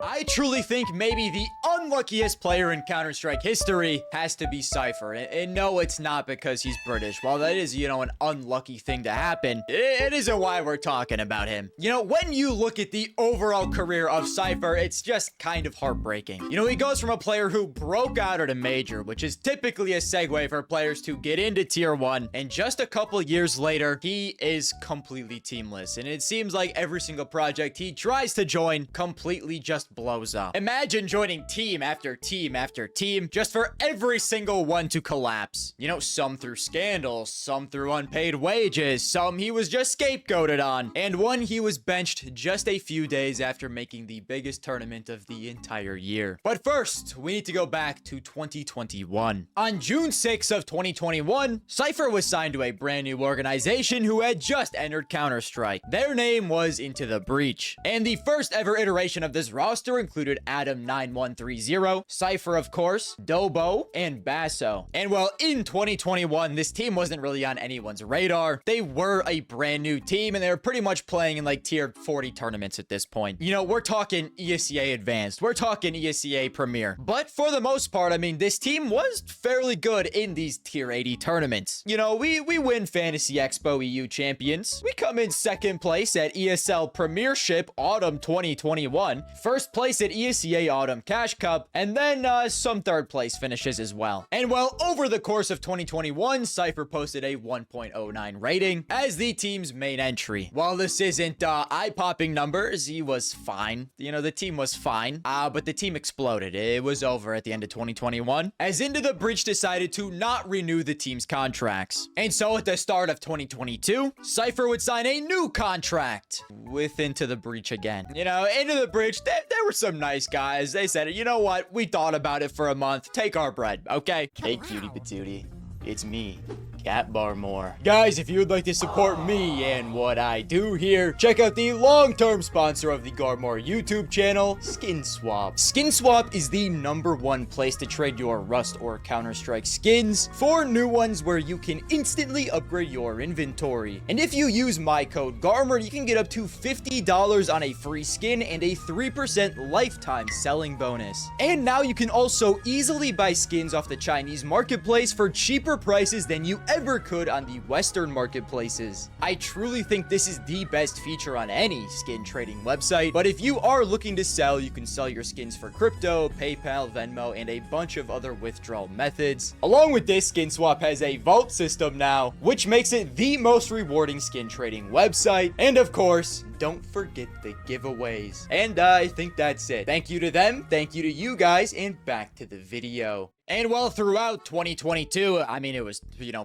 I truly think maybe the unluckiest player in Counter-Strike history has to be Cipher. And no, it's not because he's British. While that is, an unlucky thing to happen, it isn't why we're talking about him. When you look at the overall career of Cipher, it's just kind of heartbreaking. He goes from a player who broke out at a major, which is typically a segue for players to get into tier 1, and just a couple years later, he is completely teamless. And it seems like every single project he tries to join completely just blows up. Imagine joining team after team after team just for every single one to collapse. Some through scandals, some through unpaid wages, some he was just scapegoated on, and one he was benched just a few days after making the biggest tournament of the entire year. But first, we need to go back to 2021. On June 6th of 2021, Cipher was signed to a brand new organization who had just entered Counter-Strike. Their name was Into the Breach, and the first ever iteration of this roster included Adam9130, Cipher of course, Dobo, and Basso. And while in 2021, this team wasn't really on anyone's radar, they were a brand new team and they were pretty much playing in like tier 40 tournaments at this point. We're talking ESEA Advanced, we're talking ESEA Premier, but for the most part, this team was fairly good in these tier 80 tournaments. We win Fantasy Expo EU Champions, we come in second place at ESL Premiership Autumn 2021, first place at ESEA Autumn Cash Cup, and then some third place finishes as well. And while over the course of 2021, Cipher posted a 1.09 rating as the team's main entry. While this isn't eye-popping numbers, he was fine. The team was fine, but the team exploded. It was over at the end of 2021, as Into the Breach decided to not renew the team's contracts. And so at the start of 2022, Cipher would sign a new contract with Into the Breach again. Into the Breach, there were some nice guys. They said, you know what? We thought about it for a month. Take our bread, okay? Hey, cutie patootie. It's me, Garmour. Guys, if you would like to support me and what I do here, check out the long-term sponsor of the Garmour YouTube channel, SkinSwap. SkinSwap is the #1 place to trade your Rust or Counter-Strike skins for new ones where you can instantly upgrade your inventory. And if you use my code Garmour, you can get up to $50 on a free skin and a 3% lifetime selling bonus. And now you can also easily buy skins off the Chinese marketplace for cheaper prices than you ever could on the Western marketplaces. I truly think this is the best feature on any skin trading website, but if you are looking to sell, you can sell your skins for crypto, PayPal, Venmo, and a bunch of other withdrawal methods. Along with this, SkinSwap has a vault system now, which makes it the most rewarding skin trading website. And of course, don't forget the giveaways. And I think that's it. Thank you to them, thank you to you guys, and back to the video. And while throughout 2022, it was,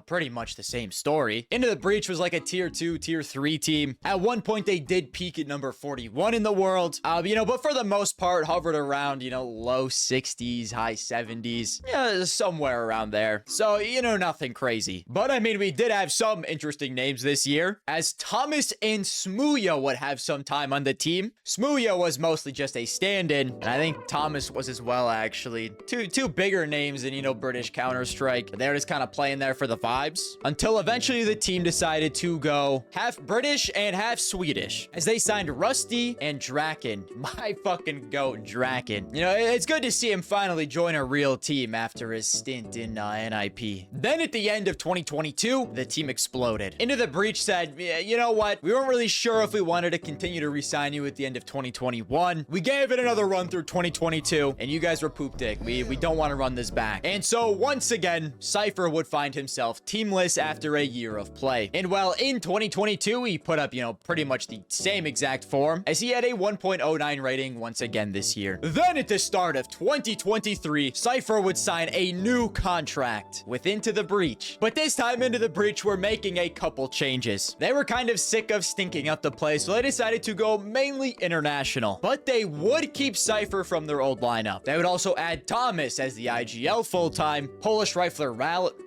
pretty much the same story. Into the Breach was like a tier 2, tier 3 team. At one point, they did peak at number 41 in the world. But for the most part, hovered around, low 60s, high 70s. Yeah, somewhere around there. So, nothing crazy. But, we did have some interesting names this year, as Thomas and Smooya would have some time on the team. Smooya was mostly just a stand-in, and I think Thomas was as well, actually. Two bigger names in, British Counter-Strike. They were just kind of playing there for the vibes until eventually the team decided to go half British and half Swedish as they signed Rusty and Draken. My fucking goat, Draken. It's good to see him finally join a real team after his stint in NIP. Then at the end of 2022, the team exploded. Into the Breach said, you know what? We weren't really sure if we wanted to continue to re-sign you at the end of 2021. We gave it another run through 2022, and you guys were poop dick. We don't want to run this back. And so once again, Cipher would find himself teamless after a year of play. And while in 2022, he put up, pretty much the same exact form, as he had a 1.09 rating once again this year. Then at the start of 2023, Cipher would sign a new contract with Into the Breach. But this time Into the Breach were making a couple changes. They were kind of sick of stinking up the place, so they decided to go mainly international. But they would keep Cipher from their old lineup. They would also add Thomas as the IGL full-time, Polish Rifler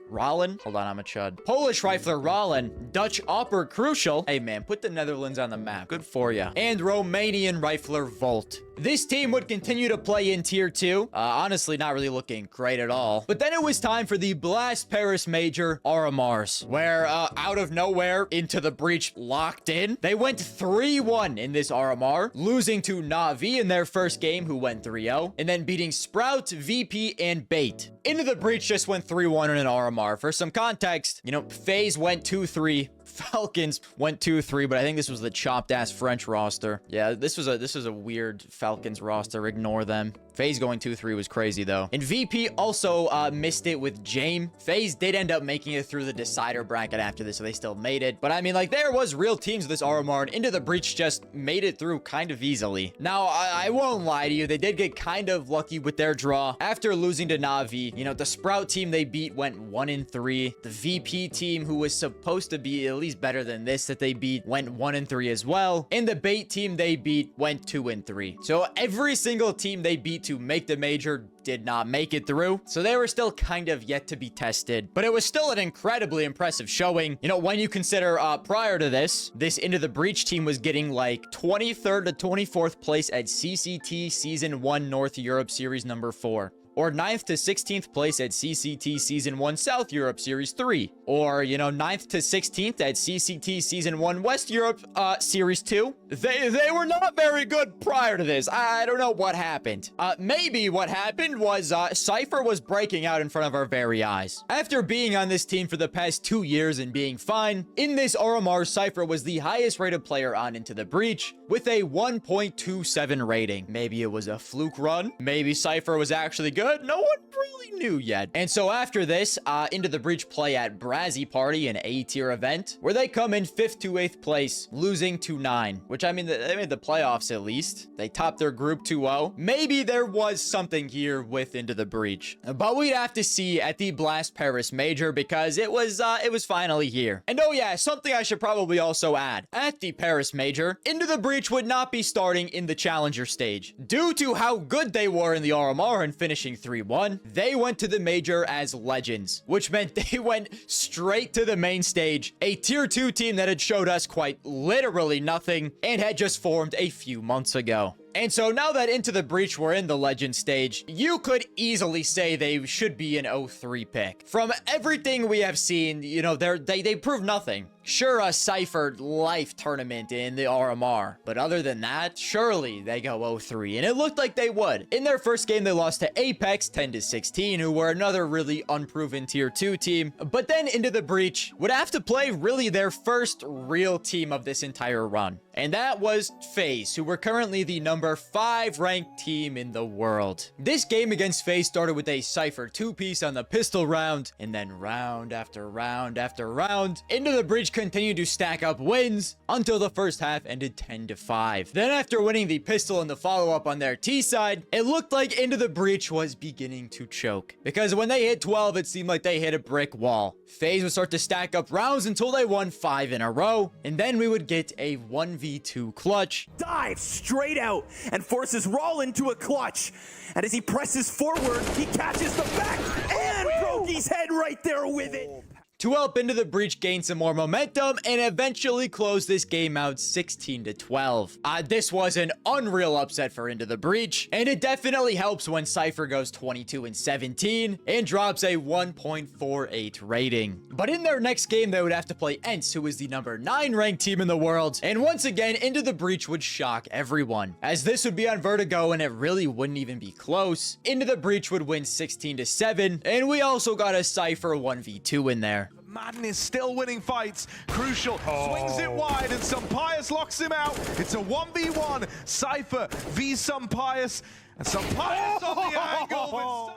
Rollin. Hold on, I'm a chud. Polish Rifler Rollin, Dutch Opper Crucial. Hey man, put the Netherlands on the map. Good for ya. And Romanian Rifler Volt. This team would continue to play in tier 2. Honestly, not really looking great at all. But then it was time for the Blast Paris Major RMRs, where out of nowhere, Into the Breach locked in. They went 3-1 in this RMR, losing to Na'Vi in their first game, who went 3-0, and then beating Sprout, VP, and Bait. Into the Breach just went 3-1 in an RMR. For some context, you know, FaZe went 2-3. Falcons went 2-3, but I think this was the chopped ass French roster. Yeah, this was a weird Falcons roster. Ignore them. FaZe going 2-3 was crazy though. And VP also missed it with Jame. FaZe did end up making it through the decider bracket after this, so they still made it. But I mean, like, there was real teams this RMR, and Into the Breach just made it through kind of easily. Now, I won't lie to you, they did get kind of lucky with their draw after losing to Na'Vi. You know, the Sprout team they beat went 1-3. The VP team, who was supposed to be at least better than this that they beat, went 1-3 as well. And the Bait team they beat went 2-3. So every single team they beat to make the major did not make it through. So they were still kind of yet to be tested, but it was still an incredibly impressive showing. You know, when you consider prior to this Into the Breach team was getting like 23rd to 24th place at CCT Season 1 North Europe Series number 4. Or 9th to 16th place at CCT Season 1 South Europe Series 3. Or, you know, 9th to 16th at CCT Season 1 West Europe Series 2. They were not very good prior to this. I don't know what happened. Maybe what happened was Cipher was breaking out in front of our very eyes. After being on this team for the past 2 years and being fine, in this RMR, Cipher was the highest rated player on Into the Breach with a 1.27 rating. Maybe it was a fluke run. Maybe Cipher was actually good. No one really knew yet. And so after this, Into the Breach play at Brazzy Party, an A-tier event, where they come in 5th to 8th place, losing to 9, which I mean, they made the playoffs at least. They topped their group 2-0. Maybe there was something here with Into the Breach, but we'd have to see at the Blast Paris Major, because it was finally here. And oh yeah, something I should probably also add. At the Paris Major, Into the Breach would not be starting in the Challenger stage. Due to how good they were in the RMR and finishing 3-1, they went to the major as legends, which meant they went straight to the main stage, a tier 2 team that had showed us quite literally nothing and had just formed a few months ago. And so now that Into the Breach were in the legend stage, you could easily say they should be an 0-3 pick. From everything we have seen, you know, they proved nothing. Sure, a Cipher life tournament in the RMR, but other than that, surely they go 0-3, and it looked like they would. In their first game, they lost to Apex 10-16, who were another really unproven tier 2 team, but then Into the Breach would have to play really their first real team of this entire run, and that was FaZe, who were currently the number 5 ranked team in the world. This game against FaZe started with a Cipher 2-piece on the pistol round, and then round after round after round, Into the Breach continued to stack up wins until the first half ended 10-5. Then after winning the pistol and the follow-up on their T side, it looked like Into the Breach was beginning to choke, because when they hit 12, it seemed like they hit a brick wall. FaZe would start to stack up rounds until they won 5 in a row, and then we would get a 1v2 clutch. Dives straight out and forces Raul into a clutch, and as he presses forward, he catches the back and broke his head right there with it. To help Into the Breach gain some more momentum and eventually close this game out 16-12. This was an unreal upset for Into the Breach, and it definitely helps when Cipher goes 22-17 and drops a 1.48 rating. But in their next game, they would have to play ENCE, who is the number 9 ranked team in the world, and once again, Into the Breach would shock everyone, as this would be on Vertigo and it really wouldn't even be close. Into the Breach would win 16-7, and we also got a Cipher 1v2 in there. Madden is still winning fights. Crucial. Swings it wide and Sumpius locks him out. It's a 1v1. Cipher v Sumpius. And Sumpius on the angle.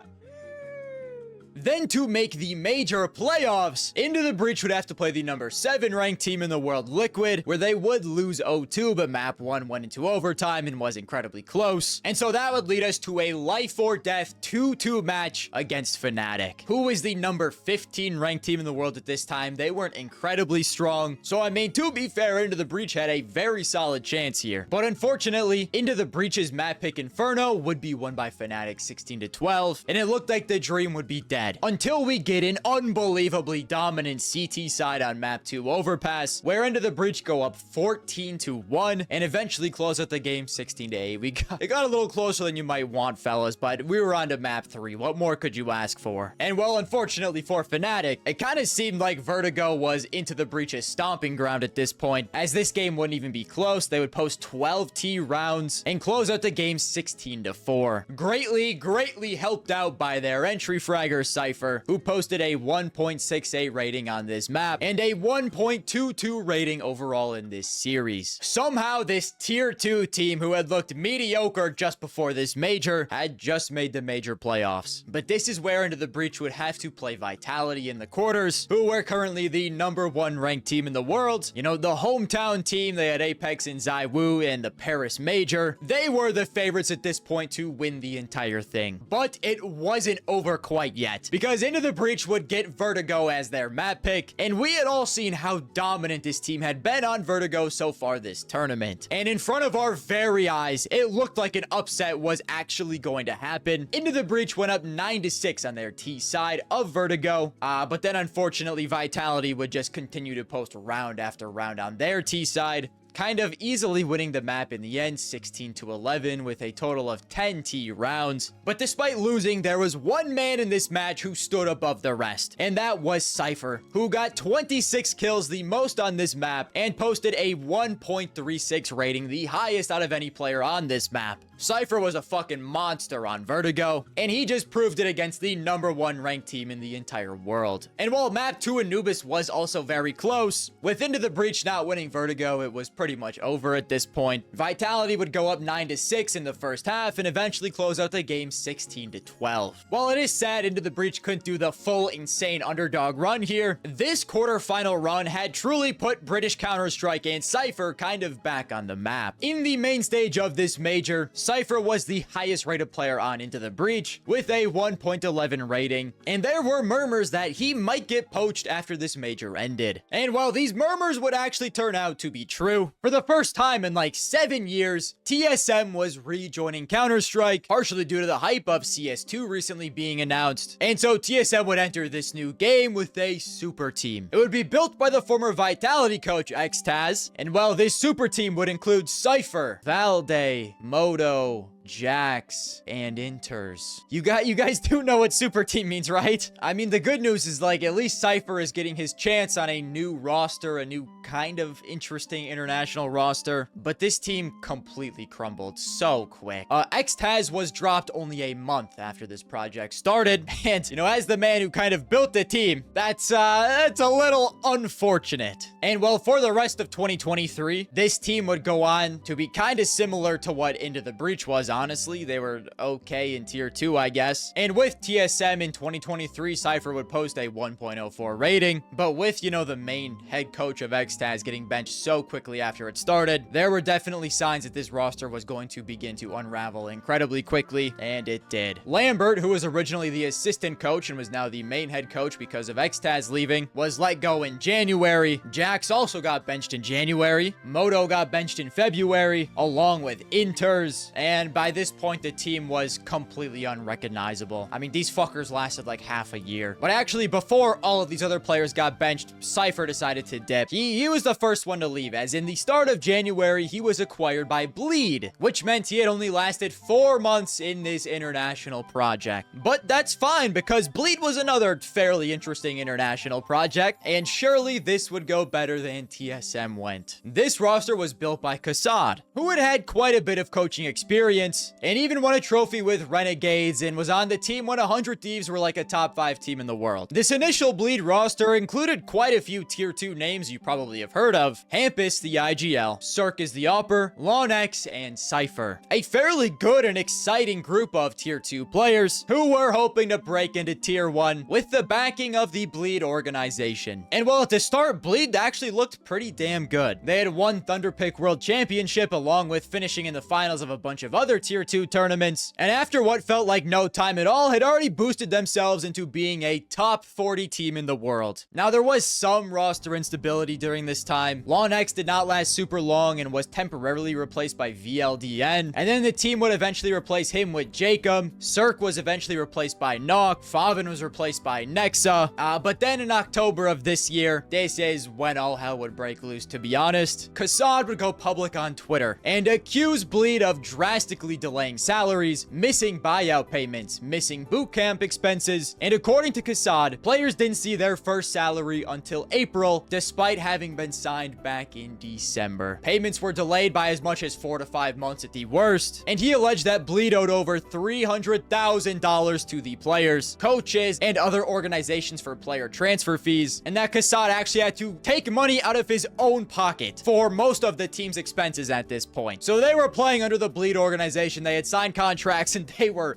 Then to make the major playoffs, Into the Breach would have to play the number 7 ranked team in the world, Liquid, where they would lose 0-2, but map 1 went into overtime and was incredibly close. And so that would lead us to a life or death 2-2 match against Fnatic, who was the number 15 ranked team in the world at this time. They weren't incredibly strong. So I mean, to be fair, Into the Breach had a very solid chance here. But unfortunately, Into the Breach's map pick Inferno would be won by Fnatic 16-12, and it looked like the dream would be dead. dead. Until we get an unbelievably dominant CT side on map 2 overpass, where Into the Breach go up 14-1 and eventually close out the game 16-8. It got a little closer than you might want, fellas, but we were on to map 3. What more could you ask for? And well, unfortunately for Fnatic, it kind of seemed like Vertigo was Into the Breach's stomping ground at this point, as this game wouldn't even be close. They would post 12 T rounds and close out the game 16-4. Greatly helped out by their entry fragger Cipher, who posted a 1.68 rating on this map and a 1.22 rating overall in this series. Somehow this tier 2 team, who had looked mediocre just before this major, had just made the major playoffs. But this is where Into the Breach would have to play Vitality in the quarters, who were currently the #1 ranked team in the world. You know, the hometown team. They had Apex and ZywOo and the Paris Major. They were the favorites at this point to win the entire thing. But it wasn't over quite yet, because Into the Breach would get Vertigo as their map pick, and we had all seen how dominant this team had been on Vertigo so far this tournament. And in front of our very eyes, it looked like an upset was actually going to happen. Into the Breach went up 9-6 on their T side of Vertigo, but then unfortunately Vitality would just continue to post round after round on their T side, kind of easily winning the map in the end, 16-11, with a total of 10 T rounds. But despite losing, there was one man in this match who stood above the rest, and that was Cipher, who got 26 kills, the most on this map, and posted a 1.36 rating, the highest out of any player on this map. Cipher was a fucking monster on Vertigo, and he just proved it against the #1 ranked team in the entire world. And while map 2 Anubis was also very close, with Into the Breach not winning Vertigo, it was pretty much over at this point. Vitality would go up 9-6 in the first half and eventually close out the game 16-12. While it is sad Into the Breach couldn't do the full insane underdog run here, this quarterfinal run had truly put British Counter-Strike and Cipher kind of back on the map. In the main stage of this major, Cipher was the highest rated player on Into the Breach with a 1.11 rating, and there were murmurs that he might get poached after this major ended. And while these murmurs would actually turn out to be true, for the first time in like 7 years, TSM was rejoining Counter-Strike, partially due to the hype of CS2 recently being announced. And so TSM would enter this new game with a super team. It would be built by the former Vitality coach xTaz, and while this super team would include Cipher, Valde, Moto, Jax, and Inters. You guys do know what super team means, right? I mean, the good news is, like, at least Cipher is getting his chance on a new roster, a new kind of interesting international roster, but this team completely crumbled so quick. xTaz was dropped only a month after this project started, and, you know, as the man who kind of built the team, that's a little unfortunate. And well, for the rest of 2023, this team would go on to be kind of similar to what Into the Breach was, honestly. They were okay in tier 2, I guess. And with TSM in 2023, Cipher would post a 1.04 rating. But with, you know, the main head coach of xTaz getting benched so quickly after it started, there were definitely signs that this roster was going to begin to unravel incredibly quickly, and it did. Lambert, who was originally the assistant coach and was now the main head coach because of xTaz leaving, was let go in January. Jax also got benched in January. Moto got benched in February, along with Inters. And by this point, the team was completely unrecognizable. I mean, these fuckers lasted like half a year. But actually, before all of these other players got benched, Cipher decided to dip. He was the first one to leave, as in the start of January, he was acquired by Bleed, which meant he had only lasted 4 months in this international project. But that's fine, because Bleed was another fairly interesting international project, and surely this would go better than TSM went. This roster was built by Kassad, who had had quite a bit of coaching experience, and even won a trophy with Renegades, and was on the team when 100 Thieves were like a top 5 team in the world. This initial Bleed roster included quite a few tier 2 names you probably have heard of: Hampus, the IGL, Cirque is the Upper, Lonex, and Cipher. A fairly good and exciting group of tier 2 players who were hoping to break into tier 1 with the backing of the Bleed organization. And while at the start, Bleed actually looked pretty damn good. They had won Thunderpick World Championship along with finishing in the finals of a bunch of other tier 2 tournaments, and after what felt like no time at all, had already boosted themselves into being a top 40 team in the world. Now, there was some roster instability during this time. LongX did not last super long and was temporarily replaced by VLDN, and then the team would eventually replace him with Jacob. Cirque was eventually replaced by Nock. Favin was replaced by Nexa. But then in October of this year, this is when all hell would break loose, to be honest. Kassad would go public on Twitter and accuse Bleed of drastically delaying salaries, missing buyout payments, missing bootcamp expenses, and according to Kassad, players didn't see their first salary until April, despite having been signed back in December. Payments were delayed by as much as 4 to 5 months at the worst, and he alleged that Bleed owed over $300,000 to the players, coaches, and other organizations for player transfer fees, and that Kassad actually had to take money out of his own pocket for most of the team's expenses at this point. So they were playing under the Bleed organization. They had signed contracts, and they were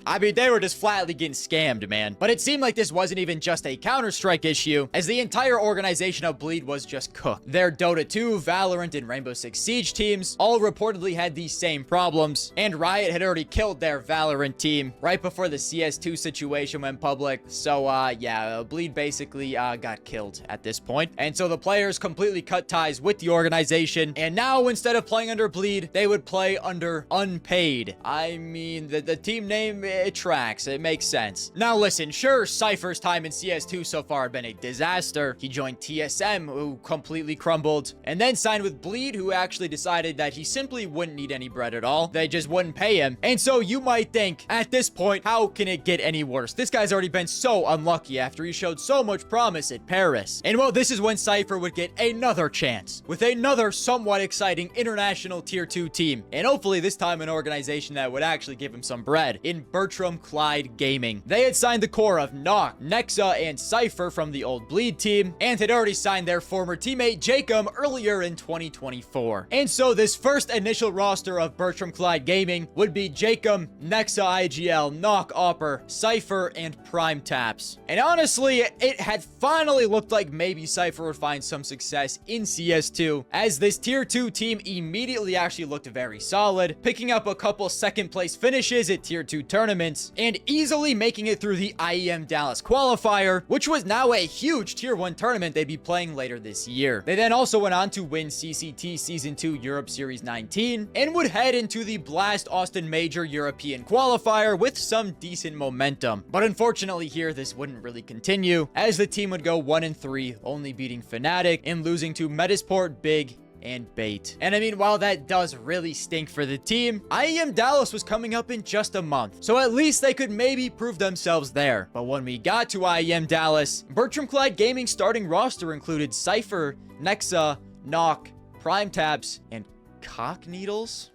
just flatly getting scammed, man. But it seemed like this wasn't even just a Counter-Strike issue, as the entire organization of Bleed was just cooked. Their Dota 2, Valorant, and Rainbow Six Siege teams all reportedly had these same problems, and Riot had already killed their Valorant team right before the CS2 situation went public. So, yeah, Bleed basically got killed at this point. And so the players completely cut ties with the organization, and now instead of playing under Bleed, they would play under Unpaid. I mean, the team name, it tracks. It makes sense. Now listen, sure, Cipher's time in CS2 so far had been a disaster. He joined TSM, who completely crumbled, and then signed with Bleed, who actually decided that he simply wouldn't need any bread at all. They just wouldn't pay him. And so you might think, at this point, how can it get any worse? This guy's already been so unlucky after he showed so much promise at Paris. And well, this is when Cipher would get another chance with another somewhat exciting international tier 2 team, and hopefully this time an organization that would actually give him some bread, in Bertram Clyde Gaming. They had signed the core of Nock, Nexa, and Cipher from the old Bleed team, and had already signed their former teammate Jacob earlier in 2024. And so this first initial roster of Bertram Clyde Gaming would be Jacob, Nexa, IGL, Nock, Opper, Cipher, and Prime Taps. And honestly, it had finally looked like maybe Cipher would find some success in CS2, as this tier 2 team immediately actually looked very solid, picking up a couple second place finishes at tier 2 tournaments, and easily making it through the IEM Dallas qualifier, which was now a huge tier 1 tournament they'd be playing later this year. They then also went on to win CCT Season 2 Europe Series 19, and would head into the Blast Austin Major European qualifier with some decent momentum. But unfortunately here, this wouldn't really continue, as the team would go 1-3, only beating Fnatic and losing to Metasport, Big, and Bait. And I mean, while that does really stink for the team, IEM Dallas was coming up in just a month, so at least they could maybe prove themselves there. But when we got to IEM Dallas, Bertram Clyde Gaming's starting roster included Cipher, Nexa, Nock, Prime Taps, and Cock Needles?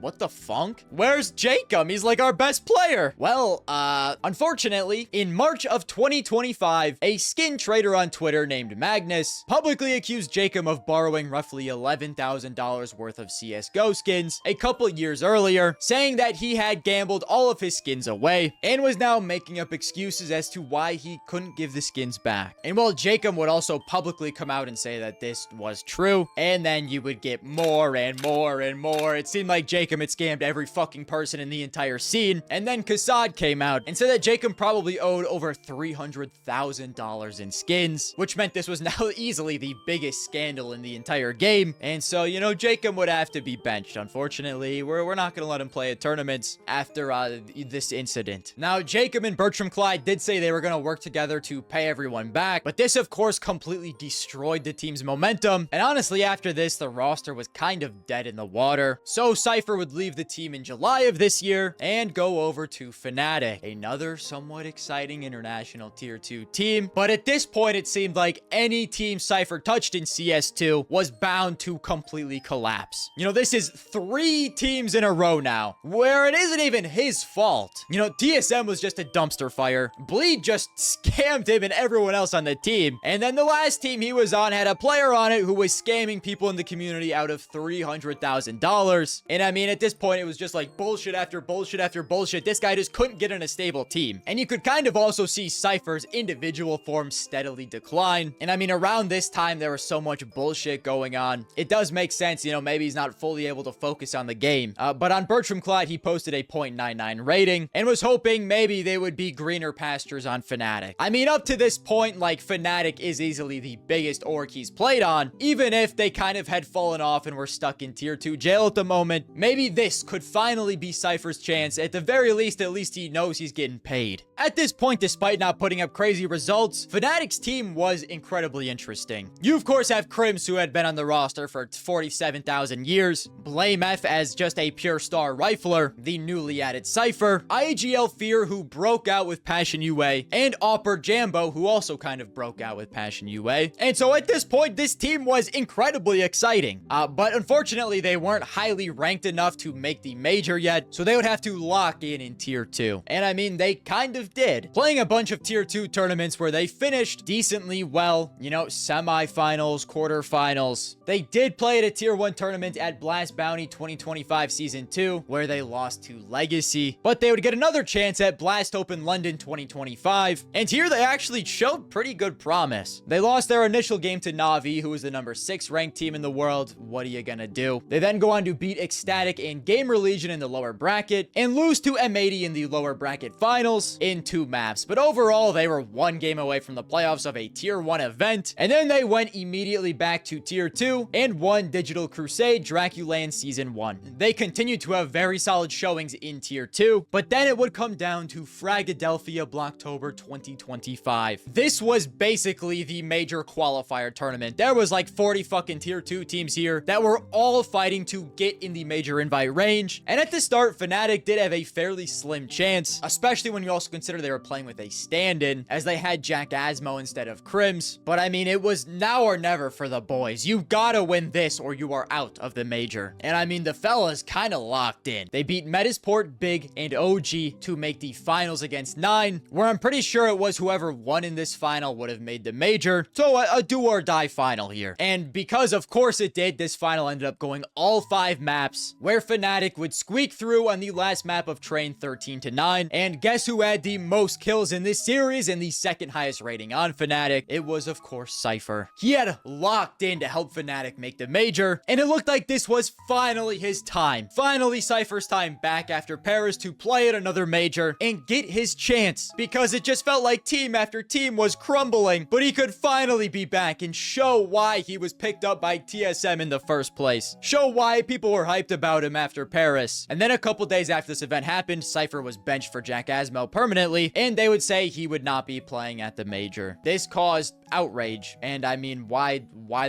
What the funk? Where's Jacob? He's like our best player. Well, unfortunately, in March of 2025, a skin trader on Twitter named Magnus publicly accused Jacob of borrowing roughly $11,000 worth of CSGO skins a couple years earlier, saying that he had gambled all of his skins away and was now making up excuses as to why he couldn't give the skins back. And while Jacob would also publicly come out and say that this was true, and then you would get more and more and more. It seemed like Jacob had scammed every fucking person in the entire scene. And then Kassad came out and said that Jacob probably owed over $300,000 in skins, which meant this was now easily the biggest scandal in the entire game. And so, you know, Jacob would have to be benched. Unfortunately, we're not going to let him play at tournaments after this incident. Now, Jacob and Bertram Clyde did say they were going to work together to pay everyone back, but this, of course, completely destroyed the team's momentum. And honestly, after this, the roster was kind of dead in the water. So Cipher would leave the team in July of this year and go over to Fnatic, another somewhat exciting international tier 2 team. But at this point, it seemed like any team Cipher touched in CS2 was bound to completely collapse. You know, this is 3 teams in a row now where it isn't even his fault. You know, TSM was just a dumpster fire. Bleed just scammed him and everyone else on the team. And then the last team he was on had a player on it who was scamming people in the community out of $300,000. And I mean, mean, at this point, it was just like bullshit after bullshit after bullshit. This guy just couldn't get in a stable team. And you could kind of also see Cipher's individual form steadily decline. And I mean, around this time, there was so much bullshit going on. It does make sense, you know, maybe he's not fully able to focus on the game. But on Bertram Clyde, he posted a 0.99 rating and was hoping maybe they would be greener pastures on Fnatic. I mean, up to this point, like, Fnatic is easily the biggest org he's played on, even if they kind of had fallen off and were stuck in tier 2 jail at the moment. Maybe this could finally be Cypher's chance. At the very least, at least he knows he's getting paid. At this point, despite not putting up crazy results, Fnatic's team was incredibly interesting. You, of course, have Crims, who had been on the roster for 47,000 years, Blame F as just a pure star rifler, the newly added Cipher, IGL Fear, who broke out with Passion UA, and Opper Jambo, who also kind of broke out with Passion UA. And so at this point, this team was incredibly exciting. But unfortunately, they weren't highly ranked enough to make the major yet, so they would have to lock in tier 2. And I mean, they kind of did, playing a bunch of tier 2 tournaments where they finished decently well, you know, semifinals, quarterfinals. They did play at a tier 1 tournament at Blast Bounty 2025 Season 2, where they lost to Legacy, but they would get another chance at Blast Open London 2025, and here they actually showed pretty good promise. They lost their initial game to Na'Vi, who is the number 6 ranked team in the world. What are you gonna do? They then go on to beat Ecstatic and Gamer Legion in the lower bracket, and lose to M80 in the lower bracket finals in 2 maps. But overall, they were 1 game away from the playoffs of a tier 1 event, and then they went immediately back to tier 2 and won Digital Crusade Draculaean Season 1. They continued to have very solid showings in tier 2, but then it would come down to Fragadelphia Blocktober 2025. This was basically the major qualifier tournament. There was like 40 fucking tier 2 teams here that were all fighting to get in the major invite range. And at the start, Fnatic did have a fairly slim chance, especially when you also consider they were playing with a stand-in, as they had Jack Asmo instead of Crims. But I mean, it was now or never for the boys. You gotta win this or you are out of the major. And I mean, the fellas kind of locked in. They beat Metasport, Big, and OG to make the finals against 9, where I'm pretty sure it was whoever won in this final would have made the major. So a do or die final here. And because of course it did, this final ended up going all 5 maps, where Fnatic would squeak through on the last map of Train 13-9. And guess who had the most kills in this series and the second highest rating on Fnatic? It was of course Cipher. He had locked in to help Fnatic make the major, and it looked like this was finally his time. Finally Cipher's time back after Paris to play at another major and get his chance, because it just felt like team after team was crumbling, but he could finally be back and show why he was picked up by TSM in the first place. Show why people were hyped about him after Paris. And then a couple days after this event happened, Cipher was benched for Jack Asmo permanently, and they would say he would not be playing at the major. This caused outrage, and I mean, why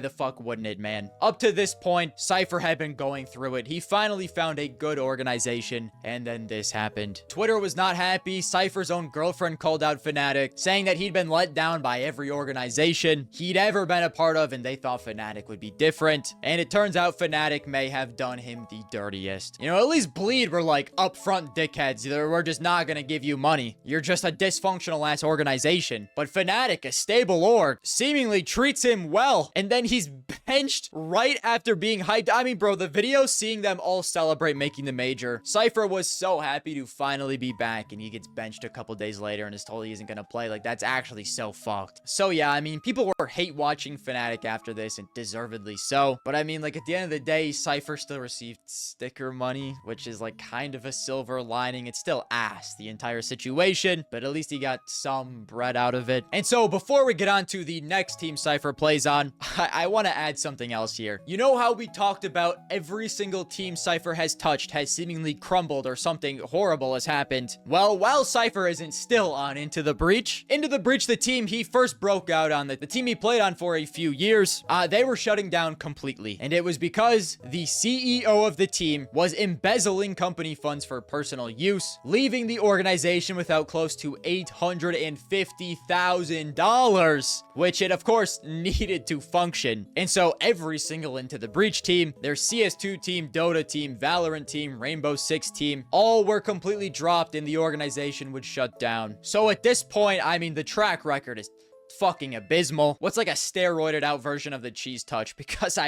the fuck wouldn't it, man? Up to this point, Cipher had been going through it. He finally found a good organization, and then this happened. Twitter was not happy. Cipher's own girlfriend called out Fnatic, saying that he'd been let down by every organization he'd ever been a part of, and they thought Fnatic would be different. And it turns out Fnatic may have done him the dirtiest. You know, at least Bleed were like upfront dickheads. We're just not gonna give you money. You're just a dysfunctional ass organization. But Fnatic, a stable org, seemingly treats him well, and then he's benched right after being hyped. I mean, bro, the video seeing them all celebrate making the major, Cipher was so happy to finally be back, and he gets benched a couple days later and is told he isn't gonna play. Like, that's actually so fucked. So yeah, I mean, people were hate watching Fnatic after this, and deservedly so. But I mean, like, at the end of the day, Cipher still received sticker money, which is like kind of a silver lining. It's still ass, the entire situation, but at least he got some bread out of it. And so before we get on to the next team Cipher plays on, I want to add something else here. You know how we talked about every single team Cipher has touched has seemingly crumbled or something horrible has happened? Well, while Cipher isn't still on Into the Breach, the team he first broke out on, the team he played on for a few years, they were shutting down completely. And it was because the CEO of the team was embezzling company funds for personal use, leaving the organization without close to $850,000, which it of course needed to function. And so every single Into the Breach team, their CS2 team, Dota team, Valorant team, Rainbow Six team, all were completely dropped and the organization would shut down. So at this point, I mean, the track record is fucking abysmal. What's like a steroided out version of the cheese touch? Because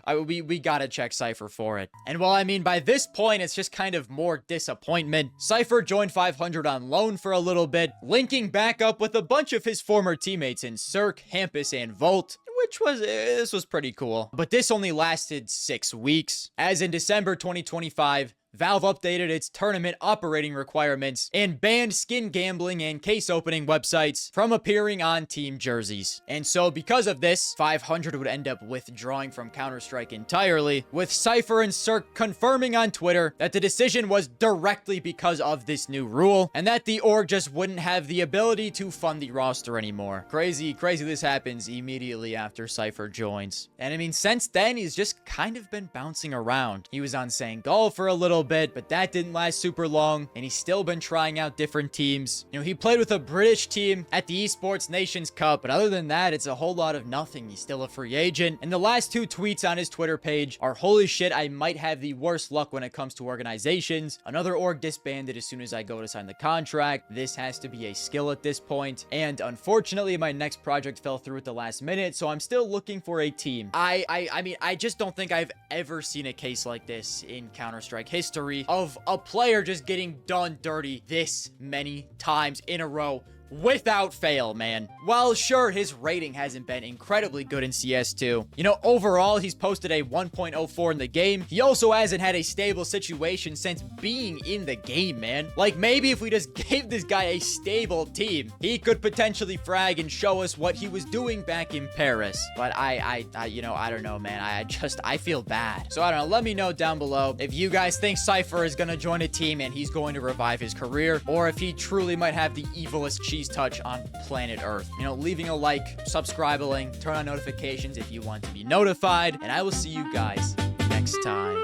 we gotta check Cipher for it. And well, I mean, by this point, it's just kind of more disappointment. Cipher joined 500 on loan for a little bit, linking back up with a bunch of his former teammates in Cirque, Hampus, and Volt, this was pretty cool. But this only lasted 6 weeks, as in December 2025, Valve updated its tournament operating requirements and banned skin gambling and case opening websites from appearing on team jerseys. And so because of this, 500 would end up withdrawing from Counter-Strike entirely, with Cipher and Cirque confirming on Twitter that the decision was directly because of this new rule, and that the org just wouldn't have the ability to fund the roster anymore. Crazy this happens immediately after Cipher joins. And I mean, since then, he's just kind of been bouncing around. He was on Senegal for a little bit, but that didn't last super long, and he's still been trying out different teams. You know, he played with a British team at the Esports Nations Cup, but other than that, it's a whole lot of nothing. He's still a free agent, and the last 2 tweets on his Twitter page are, "Holy shit, I might have the worst luck when it comes to organizations. Another org disbanded as soon as I go to sign the contract. This has to be a skill at this point. And unfortunately, my next project fell through at the last minute, so I'm still looking for a team." I mean, I just don't think I've ever seen a case like this in Counter-Strike history, of a player just getting done dirty this many times in a row without fail, man. While sure, his rating hasn't been incredibly good in CS2. You know, overall, he's posted a 1.04 in the game. He also hasn't had a stable situation since being in the game, man. Like, maybe if we just gave this guy a stable team, he could potentially frag and show us what he was doing back in Paris. But you know, I don't know, man. I feel bad. So I don't know. Let me know down below if you guys think Cipher is gonna join a team and he's going to revive his career, or if he truly might have the evilest cheese touch on planet Earth. You know, leaving a like, subscribing, turn on notifications if you want to be notified, and I will see you guys next time.